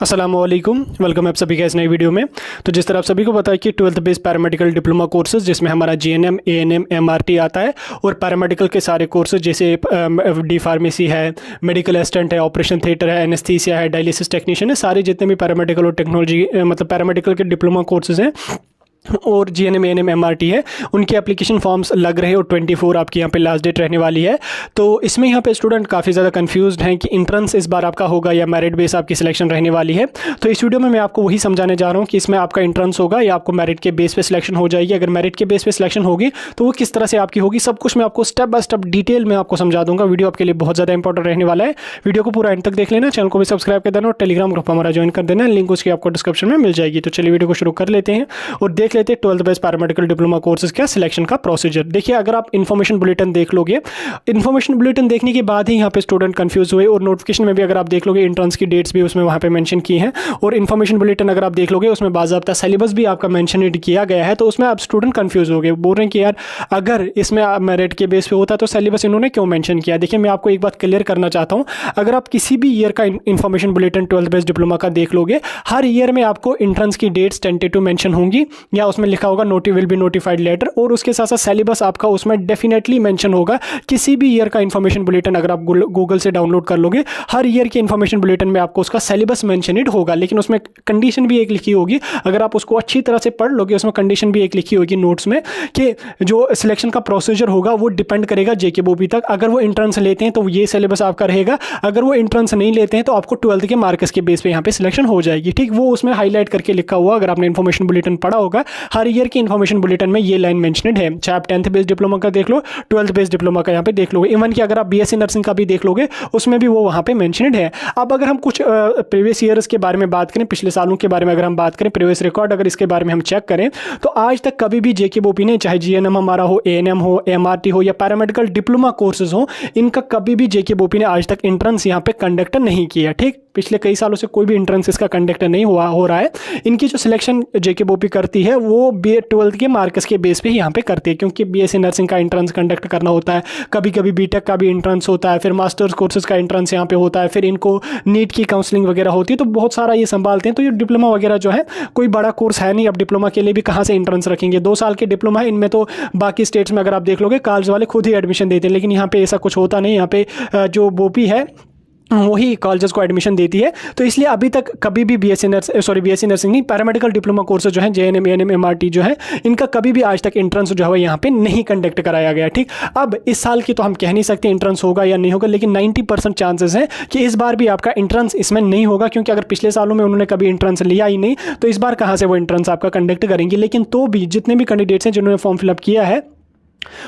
अस्सलामुअलैकुम, वेलकम आप सभी का इस नई वीडियो में। तो जिस तरह आप सभी को पता है कि 12th based paramedical diploma courses जिसमें हमारा जीएनएम, एएनएम, एमआरटी आता है और पैरामेडिकल के सारे कोर्सेज जैसे डी फार्मेसी है, मेडिकल असिस्टेंट है, ऑपरेशन थिएटर है, एनेस्थीसिया है, डायलिसिस टेक्नीशियन है, सारे जितने भी पैरामेडिकल और टेक्नोलॉजी मतलब पैरामेडिकल के डिप्लोमा कोर्सेज हैं और जीएनएम, एएनएम, एमआरटी है, उनके एप्लीकेशन फॉर्म्स लग रहे हैं और 24 आपकी यहाँ पे लास्ट डेट रहने वाली है। तो इसमें यहाँ पे स्टूडेंट काफ़ी ज़्यादा कंफ्यूज्ड हैं कि इंट्रेंस इस बार आपका होगा या मेरिट बेस आपकी सिलेक्शन रहने वाली है। तो इस वीडियो में मैं आपको वही समझाने जा रहा हूँ कि इसमें आपका इंट्रेंस होगा या आपको मेरिट के बेस पे सिलेक्शन हो जाएगी। अगर मेरिट के बेस पे सिलेक्शन होगी तो वो किस तरह से आपकी होगी, सब कुछ मैं आपको स्टेप बाय स्टेप डिटेल में आपको समझा दूंगा। वीडियो आपके लिए बहुत ज़्यादा इंपॉर्टेंट रहने वाला है। वीडियो को पूरा एंड तक देख लेना, चैनल को भी सब्सक्राइब कर देना और टेलीग्राम ग्रुप हमारा ज्वाइन कर देना, लिंक उसकी आपको डिस्क्रिप्शन में मिल जाएगी। तो चलिए वीडियो को शुरू कर लेते हैं और देख लेते हैं 12th based paramedical diploma courses का सिलेक्शन का प्रोसीजर। देखिए, अगर आप इन्फॉर्मेशन बुलेटिन देख लोगे, इन्फॉर्मेशन बुलेटिन देखने के बाद ही यहाँ पे स्टूडेंट कंफ्यूज हुए और नोटिफिकेशन में भी अगर आप देख लोगे एंट्रेंस की डेट्स भी उसमें वहाँ पे मेंशन की हैं और इन्फॉर्मेशन बुलेटिन अगर आप देख लोगे उसमें बाज़ाब्ता सिलेबस भी आपका मेंशन किया गया है। तो उसमें आप स्टूडेंट कंफ्यूज हो गए, बोल रहे हैं कि यार अगर इसमें मेरिट के बेस पे होता तो सिलेबस इन्होंने क्यों मेंशन किया। देखिए, मैं आपको एक बात क्लियर करना चाहता हूँ, अगर आप किसी भी ईयर का information bulletin 12th based diploma का देख लोगे, हर ईयर में आपको एंट्रेंस की डेट्स टेंटेटिव मेंशन होंगी या उसमें लिखा होगा विल बी नोटिफाइड लेटर और उसके साथ साथ सिलेबस आपका उसमें डेफिनेटली मेंशन होगा। किसी भी ईयर का इन्फॉर्मेशन बुलेटिन अगर आप गूगल से डाउनलोड कर लोगे, हर ईयर के इन्फॉर्मेशन बुलेटिन में आपको उसका सिलेबस मेंशनड होगा, लेकिन उसमें कंडीशन भी एक लिखी होगी। अगर आप उसको अच्छी तरह से पढ़ लोगे, उसमें कंडीशन भी एक लिखी होगी नोट्स में कि जो सिलेक्शन का प्रोसीजर होगा वो डिपेंड करेगा जेकेबोपी तक। अगर वो एंट्रेंस लेते हैं तो ये सिलेबस आपका रहेगा, अगर वो एंट्रेंस नहीं लेते हैं तो आपको 12th के मार्क्स के बेस पे यहाँ पे सिलेक्शन हो जाएगी। ठीक, वो उसमें हाईलाइट करके लिखा हुआ, अगर आपने इन्फॉर्मेशन बुलेटिन पढ़ा होगा, हर ईयर के इन्फॉर्मेशन बुलेटिन में ये लाइन मेंशनड है। चाहे आप 10th बेस्ड डिप्लोमा का देख लो, 12th बेस्ड डिप्लोमा का यहाँ पे देख लोगे, इवन कि अगर आप बीएससी नर्सिंग का भी देख लोगे उसमें भी वो वहाँ पे मेंशनड है। अब अगर हम कुछ प्रीवियस ईयर्स के बारे में बात करें, पिछले सालों के बारे में अगर हम बात करें, प्रीवियस रिकॉर्ड अगर इसके बारे में हम चेक करें तो आज तक कभी भी जेकेबोपी ने, चाहे जीएनएम हमारा हो, एएनएम हो, एमआरटी हो या पैरामेडिकल डिप्लोमा कोर्सेज हो, इनका कभी भी जेकेबोपी ने आज तक एंट्रेंस यहाँ पे कंडक्ट नहीं किया। ठीक, पिछले कई सालों से कोई भी एंट्रेंस इसका कंडक्ट नहीं हो रहा है। इनकी जो सिलेक्शन जेकेबोपी करती है वो 12th के मार्क्स के बेस पे ही यहाँ पे करती है, क्योंकि बीएससी नर्सिंग का एंट्रेंस कंडक्ट करना होता है, कभी कभी बीटेक का भी एंट्रेंस होता है, फिर मास्टर्स कोर्सेज का एंट्रेंस यहाँ पे होता है, फिर इनको नीट की काउंसलिंग वगैरह होती है, तो बहुत सारा ये संभालते हैं। तो ये डिप्लोमा वगैरह जो है कोई बड़ा कोर्स है नहीं, अब डिप्लोमा के लिए भी कहाँ से एंट्रेंस रखेंगे। 2 साल के डिप्लोमा है, इनमें तो बाकी स्टेट्स में अगर आप देख लोगे कॉलेज वाले खुद ही एडमिशन देते हैं, लेकिन यहाँ पे ऐसा कुछ होता नहीं। यहाँ पे जो बोपी है वही कॉलेजेस को एडमिशन देती है। तो इसलिए अभी तक कभी भी बीएससी नर्सिंग नहीं, पैरामेडिकल डिप्लोमा कोर्सेज जो है, जेएनएम, एएनएम, एमआरटी जो है, इनका कभी भी आज तक एंट्रेंस जो है यहाँ पे नहीं कंडक्ट कराया गया। ठीक, अब इस साल की तो हम कह नहीं सकते एंट्रेंस होगा या नहीं होगा, लेकिन 90% चांसेस हैं कि इस बार भी आपका एंट्रेंस इसमें नहीं होगा, क्योंकि अगर पिछले सालों में उन्होंने कभी एंट्रेंस लिया ही नहीं तो इस बार कहाँ से वो एंट्रेंस आपका कंडक्ट करेंगे। लेकिन तो भी जितने भी कैंडिडेट्स हैं जिन्होंने फॉर्म फिलअप किया है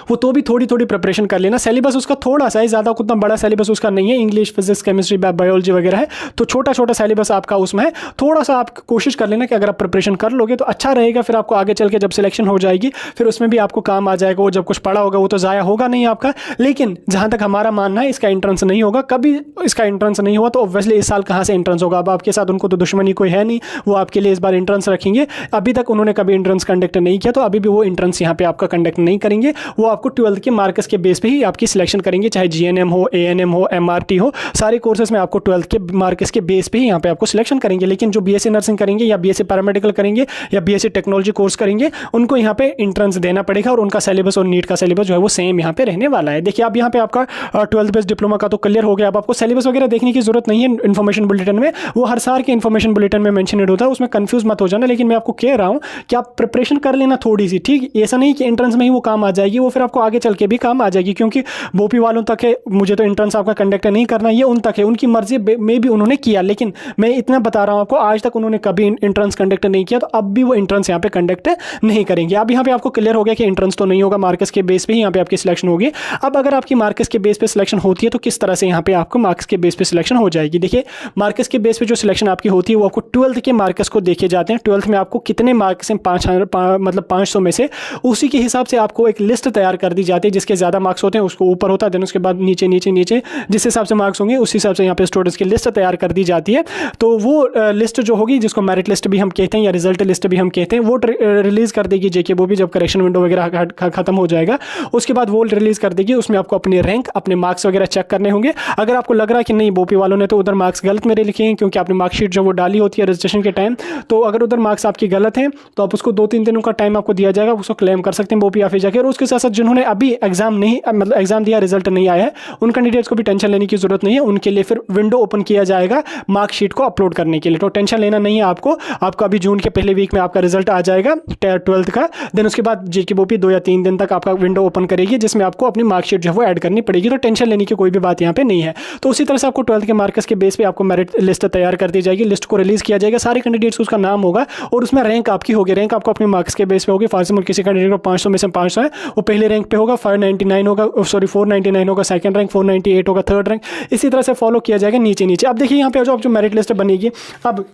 वो तो भी थोड़ी थोड़ी प्रिपरेशन कर लेना। सिलेबस उसका थोड़ा सा है, ज़्यादा उतना बड़ा सिलेबस उसका नहीं है, इंग्लिश, फिजिक्स, केमिस्ट्री, बायोलॉजी वगैरह है, तो छोटा छोटा सिलेबस आपका उसमें है। थोड़ा सा आप कोशिश कर लेना कि अगर आप प्रिपरेशन कर लोगे तो अच्छा रहेगा, फिर आपको आगे चल के जब सिलेक्शन हो जाएगी फिर उसमें भी आपको काम आ जाएगा। वो जब कुछ पढ़ा होगा वो तो ज़ाया होगा नहीं आपका। लेकिन जहाँ तक हमारा मानना है इसका एंट्रेंस नहीं होगा, कभी इसका एंट्रेंस नहीं हुआ तो ऑब्वियसली इस साल कहाँ से एंट्रेंस होगा। अब आपके साथ उनको तो दुश्मनी कोई है नहीं, वो आपके लिए इस बार एंट्रेंस रखेंगे। अभी तक उन्होंने कभी एंट्रेंस कंडक्ट नहीं किया तो अभी भी वो एंट्रेंस यहाँ पे आपका कंडक्ट नहीं करेंगे। वो आपको 12th के मार्क्स के बेस पे ही आपकी सिलेक्शन करेंगे, चाहे जीएनएम हो, एएनएम हो, एमआरटी हो, सारे कोर्सेज में आपको 12th के मार्क्स के बेस पे ही यहाँ पे आपको सिलेक्शन करेंगे। लेकिन जो बीएससी नर्सिंग करेंगे या बीएससी पैरामेडिकल करेंगे या बीएससी टेक्नोलॉजी कोर्स करेंगे उनको यहाँ पे एंट्रेंस देना पड़ेगा और उनका सिलेबस और नीट का सिलेबस जो है वो सेम यहाँ पे रहने वाला है। देखिए, अब यहाँ पे आपका 12th बेस्ड डिप्लोमा का तो क्लियर हो गया। अब आपको सिलेबस वगैरह देखने की जरूरत नहीं है इन्फॉर्मेशन बुलेटिन में, वो हर साल के इन्फॉर्मेशन बुलेटिन में मेंशनड होता है, उसमें कंफ्यूज मत हो जाना। लेकिन मैं आपको कह रहा हूँ कि आप प्रिपरेशन कर लेना थोड़ी सी। ठीक, ऐसा नहीं कि एंट्रेंस में ही वो काम आ जाएगी, वो फिर आपको आगे चल के भी काम आ जाएगी, क्योंकि बोपी वालों तक है, मुझे तो एंट्रेंस आपका कंडक्ट नहीं करना, ये उन तक है, उनकी मर्जी में भी उन्होंने किया। लेकिन मैं इतना बता रहा हूँ आपको, आज तक उन्होंने कभी एंट्रेंस कंडक्ट नहीं किया, तो अब भी वो एंट्रेंस यहाँ पे कंडक्ट नहीं करेंगे। अब यहाँ पे आपको क्लियर हो गया कि एंट्रेंस तो नहीं होगा, मार्क्स के बेस पे ही यहाँ पे आपकी सिलेक्शन होगी। अब अगर आपकी मार्क्स के बेस पे सिलेक्शन होती है तो किस तरह से यहाँ पे आपको मार्क्स के बेस पे सिलेक्शन हो जाएगी। देखिए, मार्क्स के बेस पे जो सिलेक्शन आपकी होती है वो आपको 12th के मार्क्स को देखे जाते हैं। 12th में आपको कितने मार्क्स हैं, 500 में से, उसी के हिसाब से आपको एक लिस्ट लिस्ट तैयार कर दी जाती है, जिसके ज़्यादा मार्क्स होते हैं उसको ऊपर होता है, देन उसके बाद नीचे नीचे नीचे जिस हिसाब से मार्क्स होंगे उस हिसाब से यहाँ पे स्टूडेंट्स की लिस्ट तैयार कर दी जाती है। तो वो लिस्ट जो होगी, जिसको मेरिट लिस्ट भी हम कहते हैं या रिजल्ट लिस्ट भी हम कहते हैं, वो रिलीज़ कर देगी जेके बोर्ड जब करेक्शन विंडो वगैरह खत्म हो जाएगा। उसके बाद वो रिलीज़ कर देगी, उसमें आपको अपनी रैंक, अपने मार्क्स वगैरह चेक करने होंगे। अगर आपको लग रहा है कि नहीं बोपी वालों ने तो उधर मार्क्स गलत मेरे लिखे हैं, क्योंकि आपने मार्कशीट जो वो डाली होती है रजिस्ट्रेशन के टाइम, तो अगर उधर मार्क्स आपकी गलत हैं तो आप उसको 2-3 दिनों का टाइम आपको दिया जाएगा, उसको क्लेम कर सकते हैं बोपी ऑफिस जाकर। और उसके साथ साथ जिन्होंने अभी एग्जाम नहीं मतलब एग्जाम दिया, रिजल्ट नहीं आया है, उन कैंडिडेट्स को भी टेंशन लेने की जरूरत नहीं है। उनके लिए फिर विंडो ओपन किया जाएगा मार्कशीट को अपलोड करने के लिए, तो टेंशन लेना नहीं है आपको। आपका अभी जून के पहले वीक में आपका रिजल्ट आ जाएगा 12th का। देन उसके बाद जेके बोपी 2 या 3 दिन तक आपका विंडो ओपन करेगी, जिसमें आपको अपनी मार्कशीट जो है वो ऐड करनी पड़ेगी। तो टेंशन लेने की कोई भी बात यहाँ पे नहीं है। तो उसी तरह से आपको 12th के मार्क्स के बेस पे आपको मेरिट लिस्ट तैयार कर दी जाएगी, लिस्ट को रिलीज किया जाएगा, सारे कैंडिडेट्स को उसका नाम होगा और उसमें रैंक आपकी होगी। रैंक आपको अपने मार्क्स के बेस पे होगी। फॉर एग्जाम्पल किसी कैंडिडेट को 500 में से 500 है, वो पहले रैंक पे होगा, 599 होगा, सॉरी 499 होगा सेकंड रैंक, 498 होगा थर्ड रैंक। इसी तरह से फॉलो किया जाएगा नीचे नीचे। अब देखिए यहाँ पे जो मेरिट लिस्ट बनेगी, अब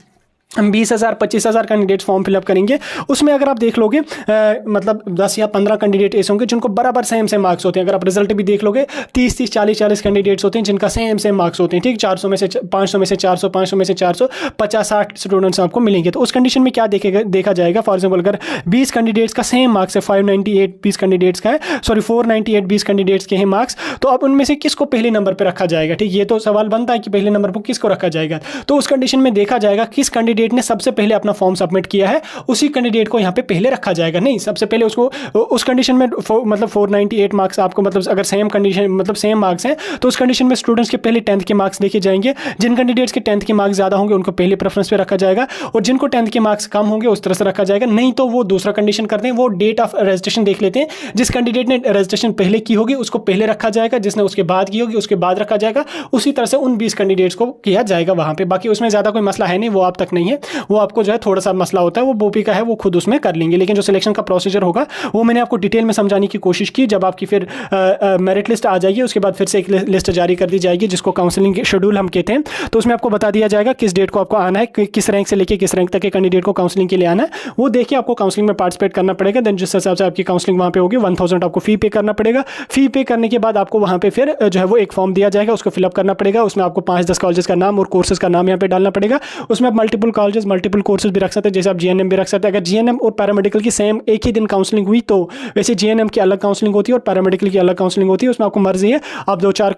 हम 20,000 25,000 कैंडिडेट्स फॉर्म फिलअप करेंगे। उसमें अगर आप देख लोगे मतलब 10 या 15 कैंडिडेट ऐसे होंगे जिनको बराबर सेम मार्क्स होते हैं। अगर आप रिजल्ट भी देख लोगे 30-30 40-40 कैंडिडेट्स होते हैं जिनका सेम मार्क्स होते हैं। ठीक, 400 में से 500 में से 400, 500 में से 400, 50-60 स्टूडेंट्स आपको मिलेंगे। तो उस कंडीशन में क्या देखा जाएगा, फॉर एग्जाम्पल अगर 20 कैंडिडेट्स का सेम मार्क्स है, 598 20 कैंडिडेट्स का है, सॉरी 498 20 कैंडिडेट्स के हैं मार्क्स, तो अब उनमें से किसको पहले नंबर पर रखा जाएगा। ठीक, ये तो सवाल बनता है कि पहले नंबर पर किसको रखा जाएगा। तो उस कंडीशन में देखा जाएगा किस कैंडिडेट ने सबसे पहले अपना फॉर्म सबमिट किया है, उसी कैंडिडेट को यहाँ पे पहले रखा जाएगा। नहीं, सबसे पहले उसको उस कंडीशन में मतलब 498 मार्क्स आपको, मतलब अगर सेम कंडीशन मतलब सेम मार्क्स हैं तो उस कंडीशन में स्टूडेंट्स के पहले 10th के मार्क्स देखे जाएंगे। जिन कैंडिडेट्स के 10th के मार्क्स ज़्यादा होंगे उनको पहले प्रेफरेंस पे रखा जाएगा, और जिनको 10th के मार्क्स कम होंगे उस तरह से रखा जाएगा। नहीं तो वो दूसरा कंडीशन करते हैं, वो डेट ऑफ रजिस्ट्रेशन देख लेते हैं। जिस कैंडिडेट ने रजिस्ट्रेशन पहले की होगी उसको पहले रखा जाएगा, जिसने उसके बाद की होगी उसके बाद रखा जाएगा। उसी तरह से उन 20 कैंडिडेट्स को किया जाएगा वहाँ पे। बाकी उसमें ज़्यादा कोई मसला है नहीं, वो आप तक नहीं है, वो आपको जो है थोड़ा सा मसला होता है वो बोपी का है, वो खुद उसमें कर लेंगे। लेकिन जो सिलेक्शन का प्रोसीजर होगा वो मैंने आपको डिटेल में समझाने की कोशिश की। जब आपकी फिर मेरिट लिस्ट आ जाएगी उसके बाद फिर से एक लिस्ट जारी कर दी जाएगी जिसको काउंसलिंग शेड्यूल हम कहते हैं। तो उसमें आपको बता दिया जाएगा किस डेट को आपको आना है, किस रैंक से लेकर किस रैंक तक के कैंडिडेट को काउंसलिंग के लिए आना है। वो देखिए आपको काउंसलिंग में पार्टिसिपेट करना पड़ेगा। देन जिस हिसाब से आपकी काउंसलिंग वहाँ पे होगी 1000 आपको फी पे करना पड़ेगा। फी पे करने के बाद आपको वहाँ पे फिर जो है वो एक फॉर्म दिया जाएगा, उसको फिलअप करना पड़ेगा। उसमें आपको 5-10 कॉलेजेस का नाम और कोर्सेज का नाम यहाँ पे डालना पड़ेगा। उसमें आप मल्टीपल कॉलेजेस मल्टीपल कोर्सेज भी रख सकते हैं, जैसे आप जीएनएम भी रख सकते हैं। अगर जीएनएम और पैरामेडिकल की सेम एक ही दिन काउंसलिंग हुई तो वैसे जीएनएम की अलग काउंसलिंग होती है और पैरामेडिकल की अलग काउंसलिंग होती है। उसमें आपको मर्जी है, आप 2-4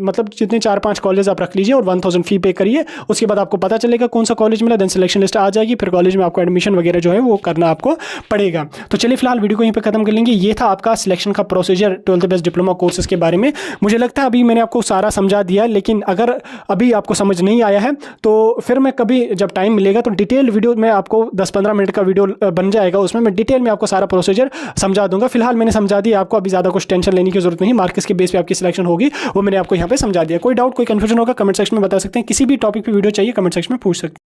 मतलब जितने 4-5 कॉलेज आप रख लीजिए और 1000 फी पे करिए। उसके बाद आपको पता चलेगा कौन सा कॉलेज मिला, देन सिलेक्शन लिस्ट आ जाएगी, फिर कॉलेज में आपको एडमिशन वगैरह जो है वो करना आपको पड़ेगा। तो चलिए फिलहाल वीडियो को यहीं पे खत्म कर लेंगे। ये था आपका सिलेक्शन का procedure 12th based diploma courses के बारे में। मुझे लगता है अभी मैंने आपको सारा समझा दिया, लेकिन अगर अभी आपको समझ नहीं आया है तो फिर मैं कभी जब टाइम मिलेगा तो डिटेल वीडियो में आपको 10-15 मिनट का वीडियो बन जाएगा, उसमें मैं डिटेल में आपको सारा प्रोसीजर समझा दूंगा। फिलहाल मैंने समझा दिया आपको, अभी ज़्यादा कुछ टेंशन लेने की जरूरत नहीं। मार्क्स के बेस पे आपकी सिलेक्शन होगी वो मैंने आपको यहाँ पे समझा दिया। कोई डाउट कोई कंफ्यूजन होगा कमेंट सेक्शन में बता सकते हैं। किसी भी टॉपिक पे वीडियो चाहिए कमेंट सेक्शन में पूछ सकते हैं।